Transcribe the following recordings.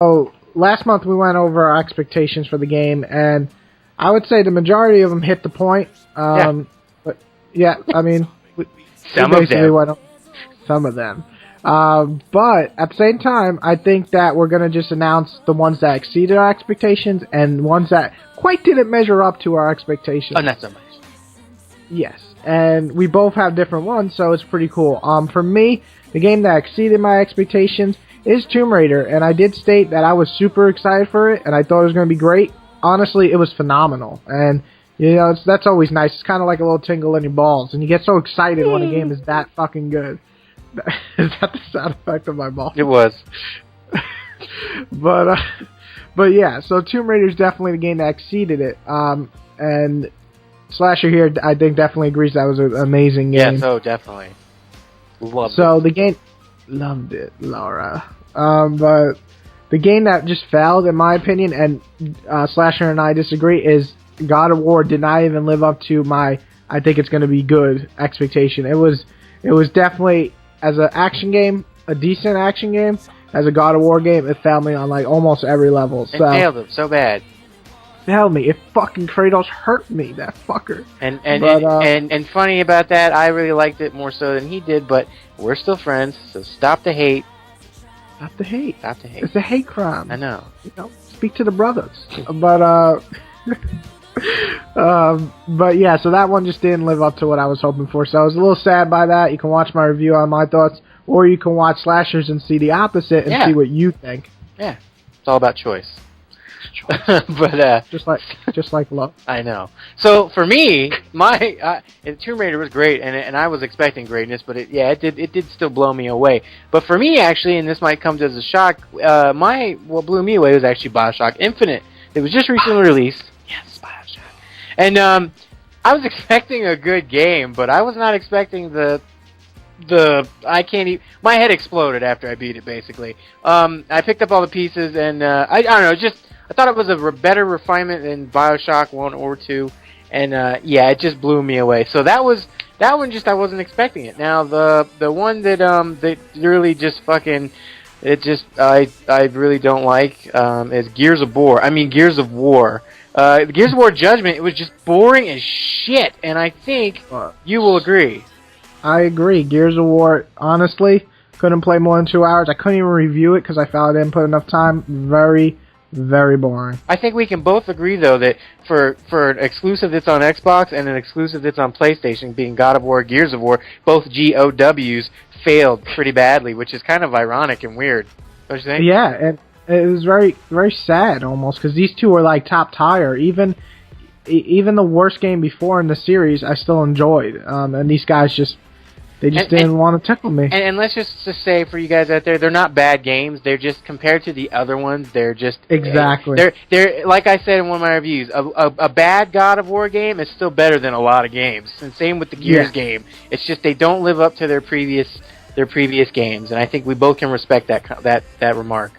So last month we went over our expectations for the game, and I would say the majority of them hit the point. But yeah, I mean, Some of them. went over some of them. But at the same time, I think that we're going to just announce the ones that exceeded our expectations and ones that quite didn't measure up to our expectations. Oh, not so much. Yes, and we both have different ones, so it's pretty cool. For me, the game that exceeded my expectations is Tomb Raider, and I did state that I was super excited for it, and I thought it was going to be great. Honestly, it was phenomenal, and that's always nice. It's kind of like a little tingle in your balls, and you get so excited when a game is that fucking good. Is that the sound effect of my balls? It was. But yeah, so Tomb Raider is definitely the game that exceeded it. And Slasher here, I think, definitely agrees that was an amazing game. Yeah, so definitely. Loved it. So the game, loved it, Laura. But the game that just failed, in my opinion, and Slasher and I disagree, is God of War did not even live up to my I think it's going to be good expectation. It was definitely, as an action game, a decent action game. As a God of War game, it failed me on like almost every level. It failed him so bad. Failed me. It fucking Kratos hurt me, that fucker. And funny about that, I really liked it more so than he did, but we're still friends, so stop the hate. Stop the hate. Stop the hate. It's a hate crime. I know. Speak to the brothers. But yeah, so that one just didn't live up to what I was hoping for. So I was a little sad by that. You can watch my review on my thoughts, or you can watch Slashers and see the opposite and see what you think. Yeah, it's all about choice. But just like love. I know. So for me, my Tomb Raider was great, and I was expecting greatness, but it did still blow me away. But for me, actually, and this might come as a shock, what blew me away was actually BioShock Infinite. It was just recently released. Yes, BioShock. And I was expecting a good game, but I was not expecting I can't even... My head exploded after I beat it, basically. I picked up all the pieces, and I don't know, I thought it was a better refinement than BioShock 1 or 2, and it just blew me away. So that one I wasn't expecting it. Now the one that really just fucking I really don't like is Gears of War. Gears of War. Gears of War Judgment, it was just boring as shit, and I think you will agree. I agree. Gears of War, honestly, couldn't play more than 2 hours. I couldn't even review it because I felt I didn't put enough time. Very, very boring. I think we can both agree, though, that for an exclusive that's on Xbox and an exclusive that's on PlayStation, being God of War, Gears of War, both GOWs failed pretty badly, which is kind of ironic and weird. Don't you think? Yeah, and it was very, very sad almost, because these two were like top tier. Even the worst game before in the series, I still enjoyed. And these guys didn't want to tickle me. And let's just say for you guys out there, they're not bad games. They're just, compared to the other ones, they're just... Exactly. They're like I said in one of my reviews, a bad God of War game is still better than a lot of games. And same with the Gears game. It's just they don't live up to their previous games. And I think we both can respect that remark.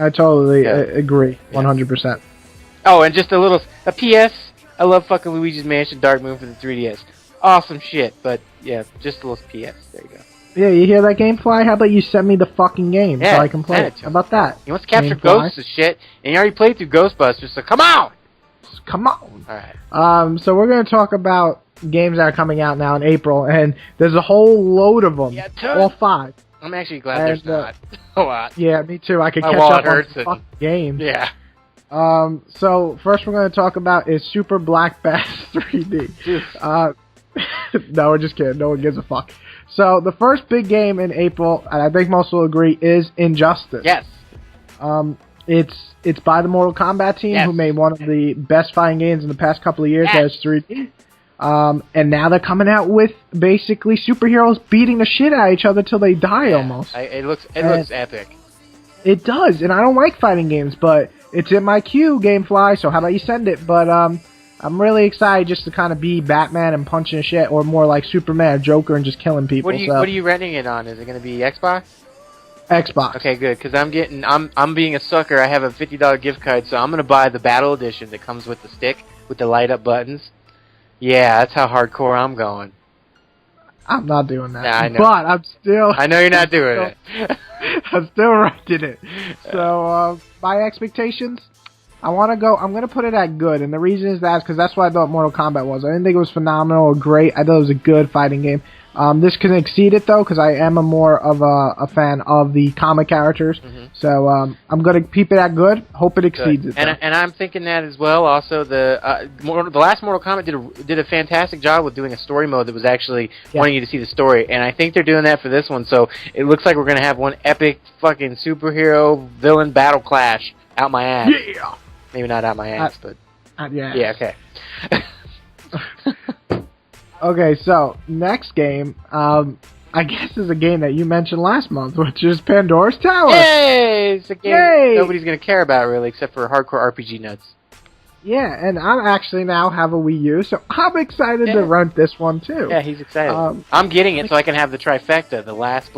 I totally agree, 100%. Oh, and just a PS, I love fucking Luigi's Mansion Dark Moon for the 3DS. Awesome shit, but yeah, just a little PS. There you go. Yeah, you hear that, Gamefly? How about you send me the fucking game so I can play it? How about that? He wants to capture ghosts and shit, and you already played through Ghostbusters, so come on! Come on! Alright. So we're going to talk about games that are coming out now in April, and there's a whole load of them. Yeah, all 5. I'm actually glad there's not a lot. Yeah, me too. I could catch up on the fucking games. Yeah. So first we're going to talk about is Super Black Bass 3D. No, we're just kidding. No one gives a fuck. So the first big game in April, and I think most will agree, is Injustice. Yes. It's by the Mortal Kombat team, who made one of the best fighting games in the past couple of years. As 3D. And now they're coming out with basically superheroes beating the shit out of each other till they die almost. It looks epic. It does, and I don't like fighting games, but it's in my queue, Gamefly, so how about you send it? But I'm really excited just to kind of be Batman and punching shit, or more like Superman or Joker and just killing people. What are you renting it on? Is it going to be Xbox? Xbox. Okay, good, because I'm being a sucker. I have a $50 gift card, so I'm going to buy the Battle Edition that comes with the stick, with the light-up buttons. Yeah, that's how hardcore I'm going. I'm not doing that. Nah, I know. But I'm still... I know you're not doing it. I'm still renting it. So my expectations, I'm going to put it at good, and the reason is because that's what I thought Mortal Kombat was. I didn't think it was phenomenal or great. I thought it was a good fighting game. This can exceed it, though, because I am more of a fan of the comic characters. Mm-hmm. So I'm going to keep it at good. Hope it exceeds it. And I'm thinking that as well. Also, the last Mortal Kombat did a fantastic job with doing a story mode that was actually wanting you to see the story. And I think they're doing that for this one. So it looks like we're going to have one epic fucking superhero villain battle clash out my ass. Yeah! Maybe not out my ass, but... Yeah, okay. Okay, so next game, I guess is a game that you mentioned last month, which is Pandora's Tower. Yay! It's a game nobody's going to care about, really, except for hardcore RPG nuts. Yeah, and I actually now have a Wii U, so I'm excited to rent this one, too. Yeah, he's excited. I'm getting it so I can have the trifecta, the last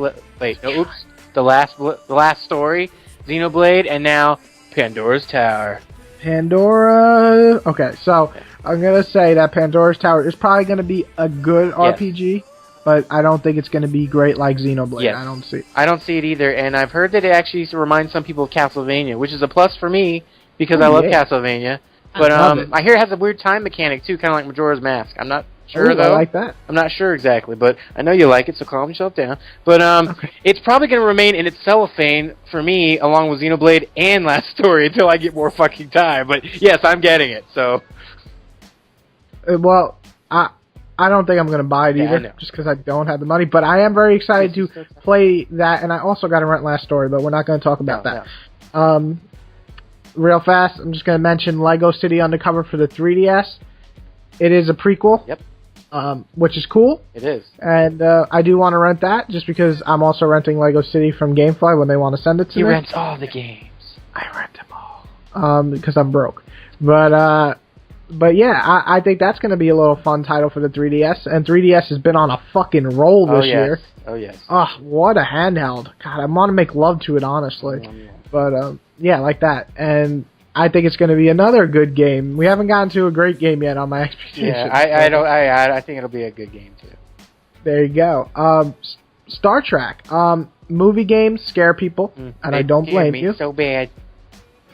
story, Xenoblade, and now Pandora's Tower. Pandora... Okay, so... I'm going to say that Pandora's Tower is probably going to be a good RPG, but I don't think it's going to be great like Xenoblade. Yes. I don't see it either, and I've heard that it actually reminds some people of Castlevania, which is a plus for me because I love Castlevania. But I hear it has a weird time mechanic, too, kind of like Majora's Mask. I'm not sure, though. I like that. I'm not sure exactly, but I know you like it, so calm yourself down. But it's probably going to remain in its cellophane for me, along with Xenoblade and Last Story, until I get more fucking time. But, yes, I'm getting it, so... Well, I don't think I'm going to buy it either, just because I don't have the money. But I am very excited to play that, and I also got to rent Last Story, but we're not going to talk about that. No. Real fast, I'm just going to mention Lego City Undercover for the 3DS. It is a prequel, which is cool. It is. And I do want to rent that, just because I'm also renting Lego City from GameFly when they want to send it to me. He rents all the games. I rent them all. Because I'm broke. But yeah, I think that's going to be a little fun title for the 3DS, and 3DS has been on a fucking roll this year. Oh, yes. Oh, what a handheld. God, I want to make love to it, honestly. But, yeah, like that. And I think it's going to be another good game. We haven't gotten to a great game yet on my expectations. Yeah, I think it'll be a good game, too. There you go. Star Trek. Movie games scare people, and I don't blame you. So bad.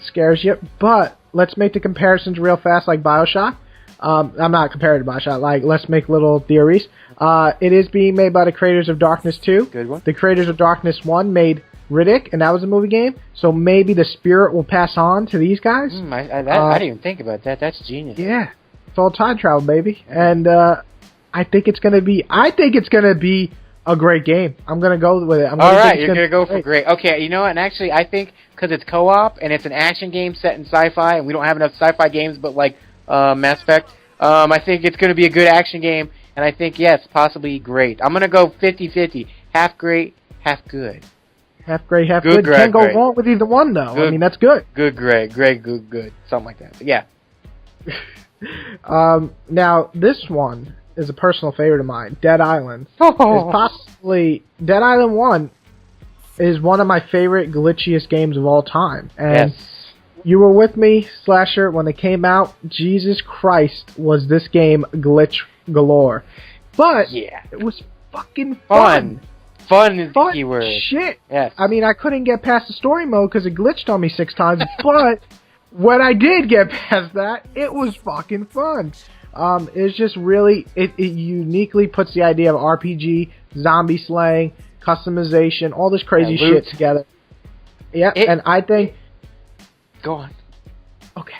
Scares you, but... Let's make the comparisons real fast, like BioShock. I'm not comparing to BioShock. Like, let's make little theories. It is being made by the creators of Darkness 2. Good one. The creators of Darkness 1 made Riddick, and that was a movie game. So maybe the spirit will pass on to these guys. I didn't even think about that. That's genius. Yeah, it's all time travel, baby. And I think it's gonna be a great game. I'm gonna go with it. All right, you're gonna go for great. Okay, you know what? And actually, I think because it's co-op and it's an action game set in sci-fi, and we don't have enough sci-fi games, but like Mass Effect, I think it's gonna be a good action game, and I think yes, possibly great. I'm gonna go 50-50, half great, half good. Half great, half good. Can't go wrong with either one, though. Good. I mean, that's good. Good, great, good, something like that. But yeah. Now this one is a personal favorite of mine. Dead Island. Dead Island 1 is one of my favorite glitchiest games of all time. And you were with me, Slasher, when it came out. Jesus Christ, was this game glitch galore. But it was fucking fun. Fun is the key word. Shit. Yes. I mean, I couldn't get past the story mode because it glitched on me 6 times, but when I did get past that, it was fucking fun. It's just really, it uniquely puts the idea of RPG, zombie slaying, customization, all this crazy shit together. Yeah, and I think... Go on. Okay.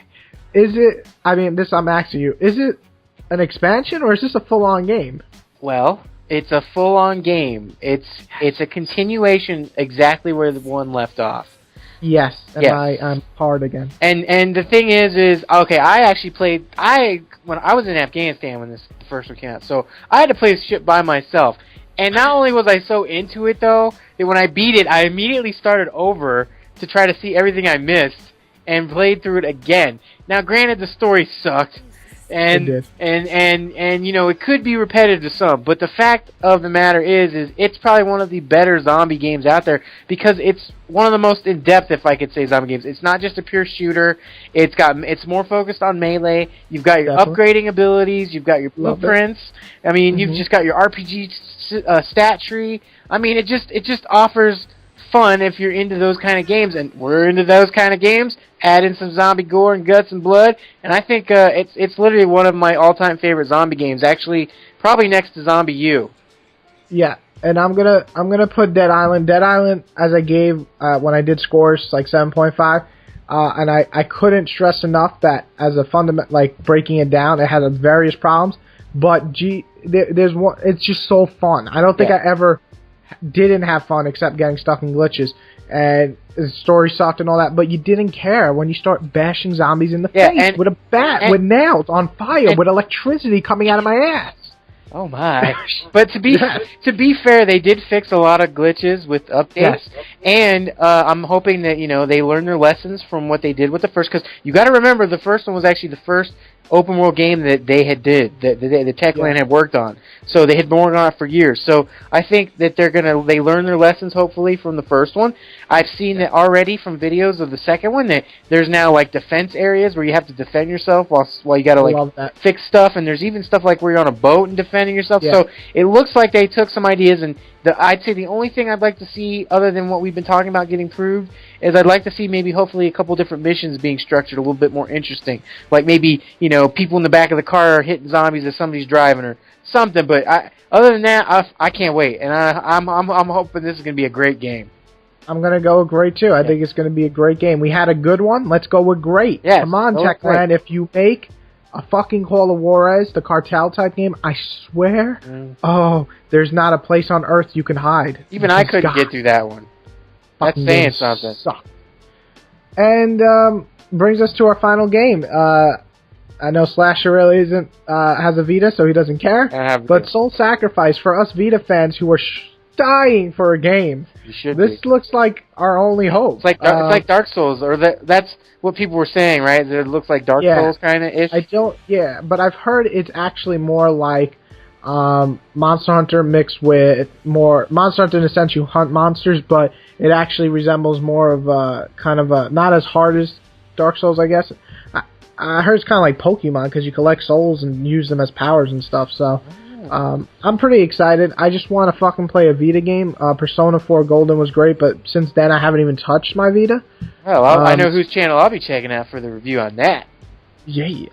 I'm asking you, is it an expansion or is this a full-on game? Well, it's a full-on game. It's a continuation exactly where the one left off. Yes, and I'm hard again. And the thing is okay, I actually played, when I was in Afghanistan when this first one came out, so I had to play this shit by myself. And not only was I so into it, though, that when I beat it, I immediately started over to try to see everything I missed and played through it again. Now, granted, the story sucked, and you know, it could be repetitive to some, but the fact of the matter is it's probably one of the better zombie games out there because it's one of the most in-depth, if I could say, zombie games. It's not just a pure shooter. It's more focused on melee. You've got your upgrading abilities. You've got your blueprints. I mean, you've just got your RPG stat tree. I mean, it just offers fun if you're into those kind of games, and we're into those kind of games. Add in some zombie gore and guts and blood, and I think it's literally one of my all-time favorite zombie games. Actually, probably next to Zombie U. Yeah, and I'm gonna put Dead Island. Dead Island, as I gave when I did scores, like 7.5. And I couldn't stress enough that as a fundament, like breaking it down, it had various problems. But there's one. It's just so fun. I don't think I ever didn't have fun except getting stuck in glitches, and the story sucked and all that. But you didn't care when you start bashing zombies in the face with a bat, with nails on fire, with electricity coming out of my ass. Oh my! But to be fair, they did fix a lot of glitches with updates, and I'm hoping that they learn their lessons from what they did with the first. Because you got to remember, the first one was actually the first open world game that they had the Techland had worked on. So they had been working on it for years. So I think that they learn their lessons hopefully from the first one. I've seen that already from videos of the second one that there's now like defense areas where you have to defend yourself while you got to fix stuff, and there's even stuff like where you're on a boat and defending yourself. Yeah. So it looks like they took some ideas, and I'd say the only thing I'd like to see other than what we've been talking about getting proved is I'd like to see maybe hopefully a couple different missions being structured a little bit more interesting. Like maybe, people in the back of the car are hitting zombies as somebody's driving or something. But other than that, I can't wait, and I'm hoping this is going to be a great game. I'm going to go with great too. I think it's going to be a great game. We had a good one. Let's go with great. Yes, come on, Techland. If you make a fucking Call of Juarez, the cartel type game, I swear, there's not a place on earth you can hide. Even I couldn't get through that one. That's saying something. Sucked. And brings us to our final game. I know Slasher really isn't has a Vita, so he doesn't care. But Soul Sacrifice, for us Vita fans who are dying for a game, this looks like our only hope. It's like Dark Souls, or that's what people were saying, right? That it looks like Dark Souls kind of ish. But I've heard it's actually more like Monster Hunter mixed with more Monster Hunter in the sense you hunt monsters, but it actually resembles more of a kind of a not as hard as Dark Souls, I guess. I heard it's kind of like Pokemon because you collect souls and use them as powers and stuff. So I'm pretty excited. I just want to fucking play a Vita game. Persona 4 Golden was great, but since then I haven't even touched my Vita. Well, I know whose channel I'll be checking out for the review on that. Yeah.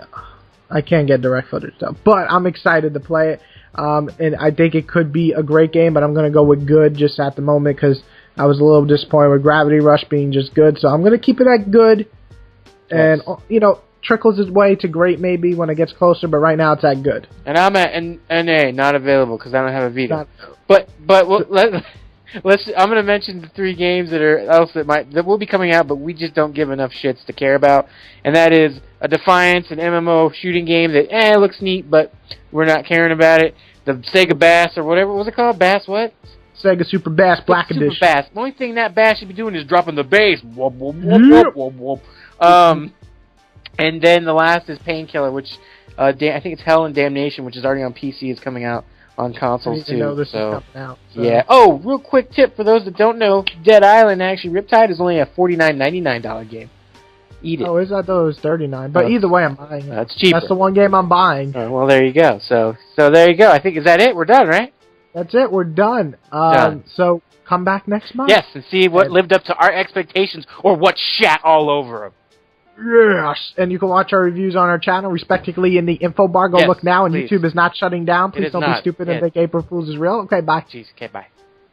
I can't get direct footage though, but I'm excited to play it. And I think it could be a great game, but I'm going to go with good just at the moment because I was a little disappointed with Gravity Rush being just good. So I'm going to keep it at good. And, trickles its way to great maybe when it gets closer, but right now it's at good. And I'm at NA, not available because I don't have a Vita. But I'm going to mention the 3 games that will be coming out, but we just don't give enough shits to care about. And that is a Defiance, an MMO shooting game that looks neat, but we're not caring about it. The Sega Bass or whatever, what was it called? Bass what? Sega Super Bass Black Edition. Super Bass. The only thing that Bass should be doing is dropping the bass. Whoop, whoop, whoop, whoop, whoop, whoop. And then the last is Painkiller, which I think it's Hell and Damnation, which is already on PC. It's coming out on consoles too. Know this is coming out, so. Yeah. Oh, real quick tip for those that don't know: Dead Island actually Riptide is only a $49.99 game. Eat it. Oh, is that though? It was $39. But either way, I'm buying it. That's cheaper. That's the one game I'm buying. Well, there you go. So there you go. I think is that it? We're done, right? That's it. We're done. Done. So come back next month. Yes, and see what lived up to our expectations or what shat all over them. Yes, and you can watch our reviews on our channel, respectively, in the info bar. Go look now, and please. YouTube is not shutting down. Please don't be stupid and think April Fool's is real. Okay, bye. Jeez, okay, bye.